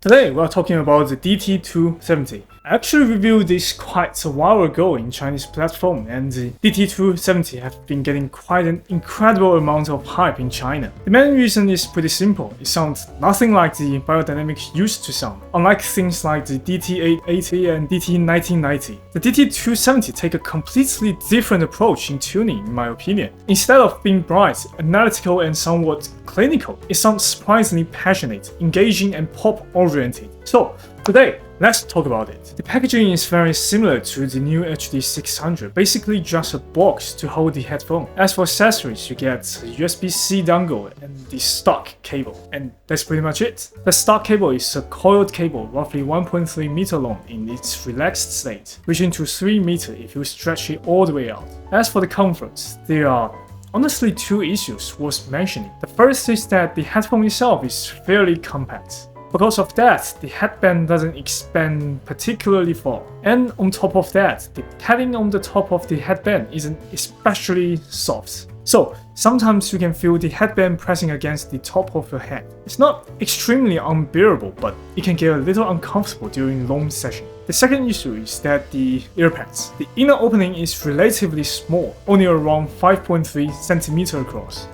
Today we are talking about the DT270. I actually reviewed this quite a while ago in Chinese platform, and the DT270 have been getting quite an incredible amount of hype in China. The main reason is pretty simple. It sounds nothing like the Beyerdynamic used to sound, unlike things like the DT880 and DT1990. The DT270 take a completely different approach in tuning, in my opinion. Instead of being bright, analytical and somewhat clinical, it sounds surprisingly passionate, engaging and pop-oriented. So today, let's talk about it. The packaging is very similar to the new HD600, basically just a box to hold the headphone. As for accessories, you get a USB-C dongle and the stock cable, and that's pretty much it. The stock cable is a coiled cable roughly 1.3 meter long in its relaxed state, reaching to 3 meter if you stretch it all the way out. As for the comfort, there are honestly two issues worth mentioning. The first is that the headphone itself is fairly compact. Because of that, the headband doesn't expand particularly far. And on top of that, the padding on the top of the headband isn't especially soft. So sometimes you can feel the headband pressing against the top of your head. It's not extremely unbearable, but it can get a little uncomfortable during long session. The second issue is that the earpads. The inner opening is relatively small, only around 5.3 cm across.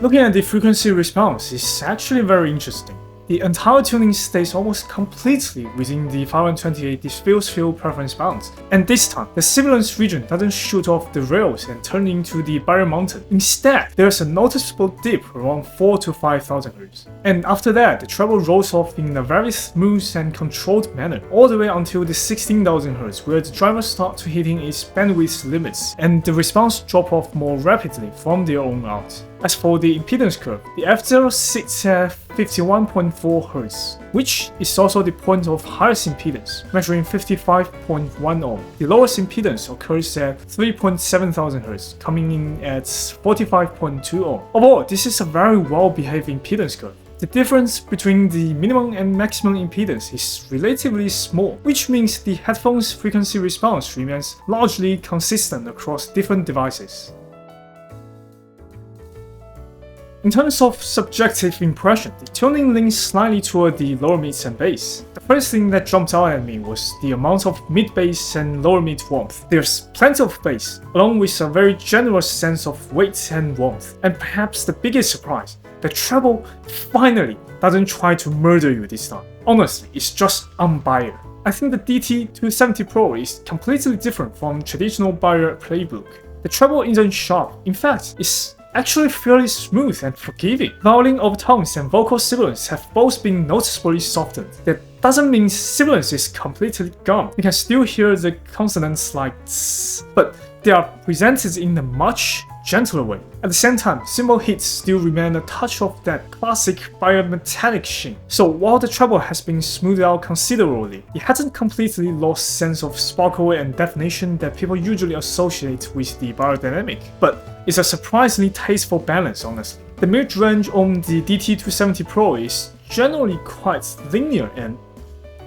Looking at the frequency response is actually very interesting. The entire tuning stays almost completely within the 528 diffuse field preference bounds, and this time, the sibilance region doesn't shoot off the rails and turn into the barrier mountain. Instead, there's a noticeable dip around 4 to 5000 Hz. And after that, the treble rolls off in a very smooth and controlled manner, all the way until the 16000 Hz, where the driver starts hitting its bandwidth limits, and the response drops off more rapidly from there on out. As for the impedance curve, the F0 sits at 51.4 Hz, which is also the point of highest impedance, measuring 55.1 ohm. The lowest impedance occurs at 3.7,000 Hz, coming in at 45.2 ohm. Overall, this is a very well-behaved impedance curve. The difference between the minimum and maximum impedance is relatively small, which means the headphone's frequency response remains largely consistent across different devices. In terms of subjective impression, the tuning leans slightly toward the lower mids and bass. The first thing that jumped out at me was the amount of mid-bass and lower mid warmth. There's plenty of bass, along with a very generous sense of weight and warmth. And perhaps the biggest surprise, the treble finally doesn't try to murder you this time. Honestly, it's just un-Beyer. I think the DT270 Pro is completely different from traditional Beyer playbook. The treble isn't sharp, in fact, it's actually fairly smooth and forgiving. Vowling overtones and vocal sibilance have both been noticeably softened. That doesn't mean sibilance is completely gone. You can still hear the consonants like tss, but they are presented in a much gentler way. At the same time, cymbal hits still remain a touch of that classic biometallic sheen. So while the treble has been smoothed out considerably, it hasn't completely lost sense of sparkle and definition that people usually associate with the Beyerdynamic, but it's a surprisingly tasteful balance, honestly. The mid-range on the DT270 Pro is generally quite linear, and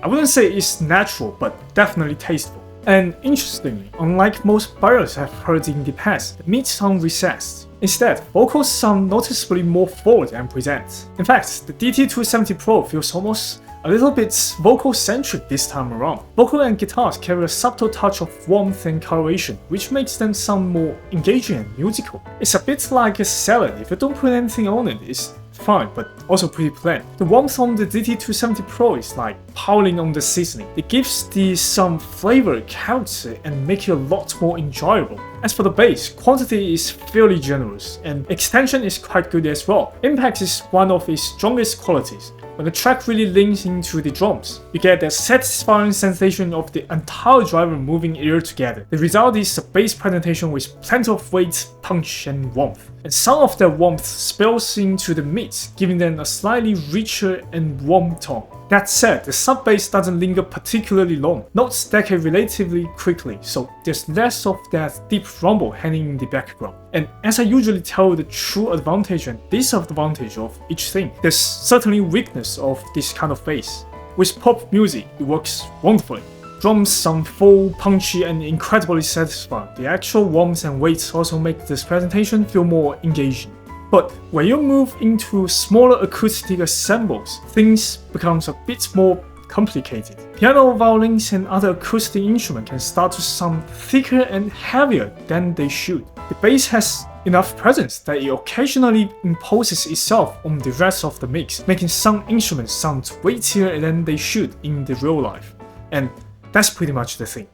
I wouldn't say it's natural, but definitely tasteful. And interestingly, unlike most Beyers I've heard in the past, the mids sound recessed. Instead, vocals sound noticeably more forward and present. In fact, the DT270 Pro feels almost a little bit vocal-centric this time around. Vocal and guitars carry a subtle touch of warmth and coloration, which makes them sound more engaging and musical. It's a bit like a salad. If you don't put anything on it, it's fine, but also pretty plain. The warmth on the DT270 Pro is like piling on the seasoning. It gives some flavor, character, and make it a lot more enjoyable. As for the bass, quantity is fairly generous, and extension is quite good as well. Impact is one of its strongest qualities. When the track really leans into the drums, you get that satisfying sensation of the entire driver moving ear together. The result is a bass presentation with plenty of weight, punch, and warmth. And some of that warmth spills into the mids, giving them a slightly richer and warm tone. That said, the sub-bass doesn't linger particularly long. Notes decay relatively quickly, so there's less of that deep rumble hanging in the background. And as I usually tell the true advantage and disadvantage of each thing, there's certainly weakness of this kind of bass. With pop music, it works wonderfully. Drums sound full, punchy, and incredibly satisfying. The actual warmth and weight also make this presentation feel more engaging. But when you move into smaller acoustic ensembles, things becomes a bit more complicated. Piano, violins, and other acoustic instruments can start to sound thicker and heavier than they should. The bass has enough presence that it occasionally imposes itself on the rest of the mix, making some instruments sound weightier than they should in the real life. And that's pretty much the thing.